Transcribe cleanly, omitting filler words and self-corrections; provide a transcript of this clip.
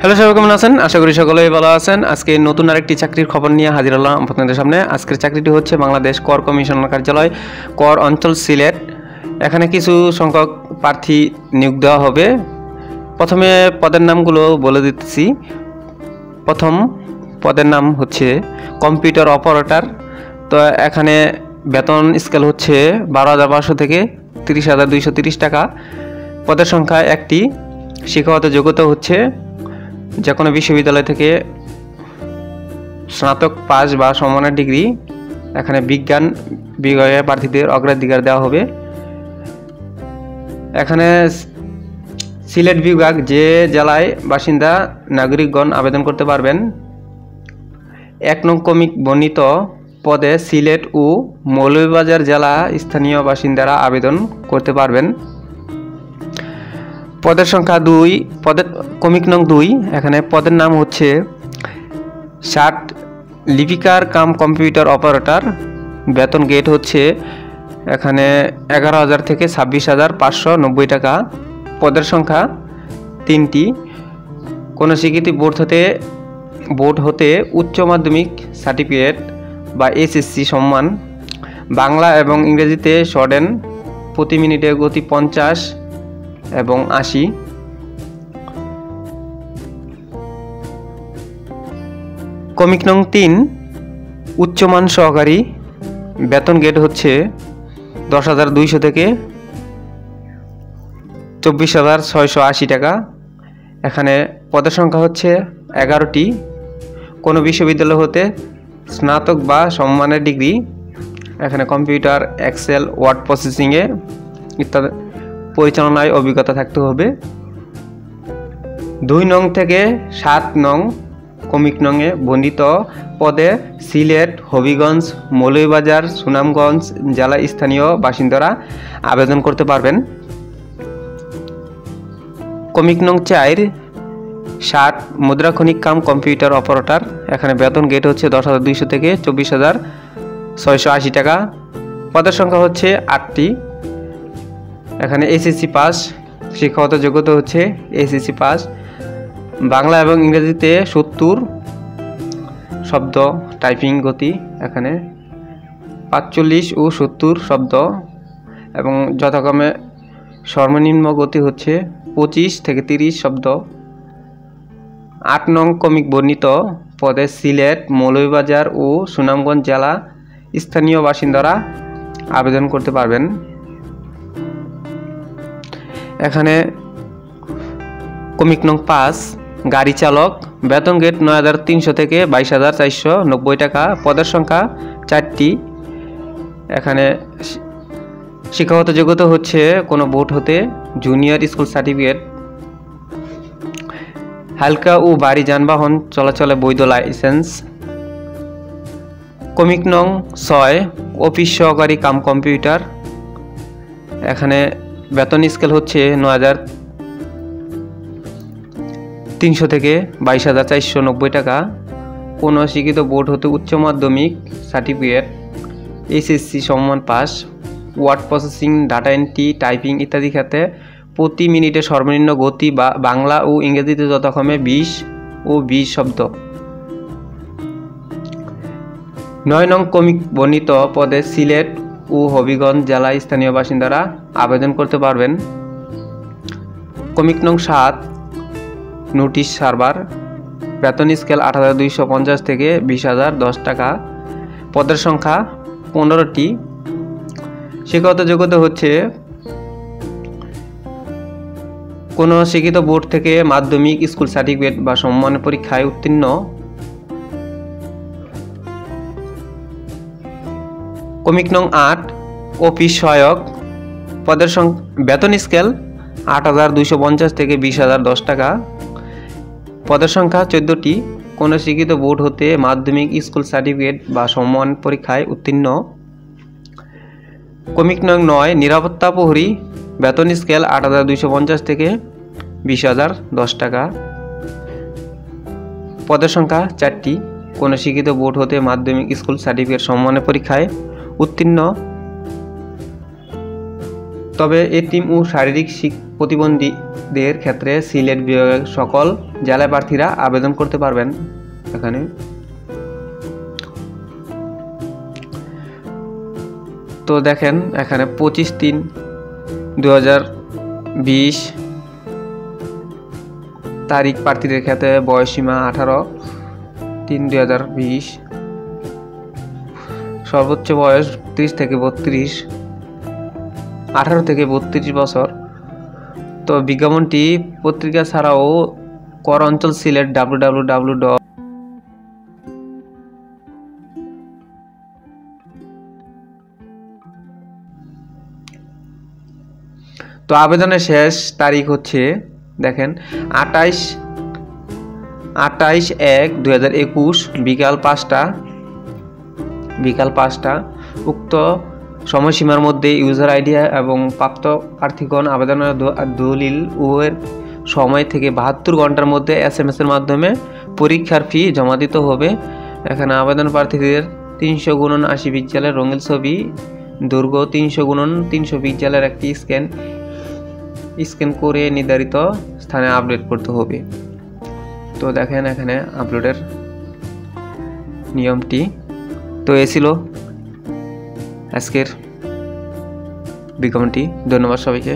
Hello, সবাই কেমন আছেন? আশা করি সকলেই ভালো আছেন। আজকে নতুন আরেকটি চাকরির খবর নিয়ে হাজির হলাম আপনাদের সামনে। আজকের চাকরিটি হচ্ছে বাংলাদেশ কর কমিশনার কার্যালয়, কর অঞ্চল সিলেট। এখানে কিছু সংখ্যক প্রার্থী নিয়োগ দেওয়া হবে। প্রথমে পদের নামগুলো বলে দিতেছি। প্রথম পদের নাম হচ্ছে কম্পিউটার অপারেটর। তো এখানে বেতন স্কেল হচ্ছে 12,500 থেকে 30,230 টাকা। পদের সংখ্যা একটি। শিক্ষাগত যোগ্যতা হচ্ছে যে কোনো বিশ্ববিদ্যালয় থেকে স্নাতক পাস বা সমমানের ডিগ্রি। এখানে বিজ্ঞান বিভাগের প্রার্থীদের অগ্রাধিকার দেওয়া হবে। এখানে সিলেট বিভাগ যে জেলায় বাসিন্দা নাগরিকগণ আবেদন করতে পারবেন। 1 নং কমিক বর্ণিত পদে সিলেট ও মৌলভীবাজার জেলা স্থানীয় বাসিন্দারা আবেদন করতে পারবেন। পদের সংখ্যা 2, পদের কমিক নং 2। এখানে পদের নাম হচ্ছে 60 লিপিকার কাম কম্পিউটার অপারেটর। বেতন গেট হচ্ছে এখানে 11,000 থেকে 26,590 টাকা। পদের সংখ্যা 3টি। কোনো স্বীকৃতি বোর্ড হতে উচ্চ মাধ্যমিক সার্টিফিকেট বা এসএসসি সম্মান। বাংলা এবং ইংরেজিতে শর্টেন। প্রতি মিনিটে গতি 50 এবং 80। কমিক নং 3 উচ্চমান সহকারী। বেতন গেট হচ্ছে 10,200 থেকে 24,680 টাকা। এখানে পদের সংখ্যা হচ্ছে 11টি। কোনো বিশ্ববিদ্যালয় হতে স্নাতক বা সমমানের ডিগ্রি। এখানে কম্পিউটার, এক্সেল, ওয়ার্ড প্রসেসিংয়ে ইত্যাদি পরিচালনায় অভিজ্ঞতা থাকতে হবে। 2 নং থেকে 7 নং কমিক নংয়ে বর্ণিত পদে সিলেট, হবিগঞ্জ, মৌলভীবাজার, সুনামগঞ্জ জেলা স্থানীয় বাসিন্দারা আবেদন করতে পারবেন। কমিক নং 4 60 মুদ্রাক্ষণিক কাম কম্পিউটার অপারেটর। এখানে বেতন গেট হচ্ছে 10,200 থেকে 24,680 টাকা। পদের সংখ্যা হচ্ছে 8টি। এখানে এসএসসি পাস। শিক্ষাগত যোগ্যতা হচ্ছে এসএসসি পাস। বাংলা এবং ইংরেজিতে 70 শব্দ টাইপিং গতি এখানে 45 ও 70 শব্দ, এবং যথাক্রমে সর্বনিম্ন গতি হচ্ছে 25 থেকে 30 শব্দ। 8 নং কমিক বর্ণিত পদে সিলেট, মৌলভীবাজার ও সুনামগঞ্জ জেলা স্থানীয় বাসিন্দারা আবেদন করতে পারবেন। এখানে কমিক নং 5 গাড়ি চালক। বেতন গেট 9,300 থেকে 22,490 টাকা। পদের সংখ্যা 4টি। এখানে শিক্ষাগত যোগ্যতা হচ্ছে কোনো বোর্ড হতে জুনিয়র স্কুল সার্টিফিকেট। হালকা ও ভারী যানবাহন চলাচলে বৈধ লাইসেন্স। কমিক নং 6 অফিস সহকারী কাম কম্পিউটার। এখানে বেতন স্কেল হচ্ছে 9,300 থেকে 22,490 টাকা। কোনো স্বীকৃত বোর্ড হতে উচ্চ মাধ্যমিক সার্টিফিকেট, এসএসসি সম্মান পাস। Word processing, data entry, typing ইত্যাদি ক্ষেত্রে প্রতি মিনিটে সর্বনিম্ন গতি বা বাংলা ও ইংরেজিতে যথাক্রমে 20 ও 20 শব্দ। 9 নং কমিক বর্ণিত পদে সিলেট ও হবিগঞ্জ জেলা স্থানীয় বাসিন্দারা আবেদন করতে পারবেন। কমিক নং 7 নোটিশ সার্ভার। বেতন স্কেল 8,250 থেকে 20,010 টাকা। পদের সংখ্যা 15টি। শিক্ষাগত যোগ্যতা হচ্ছে কোনো শিক্ষিত বোর্ড থেকে মাধ্যমিক স্কুল সার্টিফিকেট বা সমমানের পরীক্ষায় উত্তীর্ণ। কমিক নং 8 অফিস সহায়ক। পদের বেতন স্কেল 8,250 থেকে 20,010 টাকা। পদের সংখ্যা 14টি। কোনো শিক্ষিত বোর্ড হতে মাধ্যমিক স্কুল সার্টিফিকেট বা সমমান পরীক্ষায় উত্তীর্ণ। কমিক নং 9 নিরাপত্তা প্রহরী। বেতন স্কেল 8,250 থেকে 20,010 টাকা। পদের সংখ্যা 4টি। কোনো শিক্ষিত বোর্ড হতে মাধ্যমিক স্কুল সার্টিফিকেট সমমানের পরীক্ষায় উত্তীর্ণ। তবে এতিম ও শারীরিক প্রতিবন্ধী প্রার্থীদের ক্ষেত্রে সিলেট বিভাগের সকল জেলা প্রার্থীরা আবেদন করতে পারবেন। এখানে তো দেখেন এখানে 25/3/2020 তারিখ প্রার্থীদের ক্ষেত্রে বয়সসীমা 18/3/2020, সর্বোচ্চ বয়স 30 থেকে 32, 18 থেকে 32 বছর। তো বিজ্ঞাপনটি পত্রিকা ছাড়াও কর অঞ্চল সিলেট www. তো আবেদনের শেষ তারিখ হচ্ছে দেখেন 28/1/2021 বিকাল 5টা। উক্ত সময়সীমার মধ্যে ইউজার আইডি এবং প্রাপ্ত প্রার্থীগণ আবেদনের দলিল উভয়ের সময় থেকে 72 ঘন্টার মধ্যে SMS এর মাধ্যমে পরীক্ষার ফি জমা দিতে হবে। এখানে আবেদন প্রার্থীদের 300x80 পিক্সেলের রঙিন ছবি, দৈর্ঘ্য 300x300 পিক্সেলের একটি স্ক্যান করে নির্ধারিত স্থানে আপলোড করতে হবে। তো দেখেন এখানে আপলোডের নিয়মটি। তো এ ছিল আজকের বিজ্ঞাপনটি। ধন্যবাদ সবাইকে।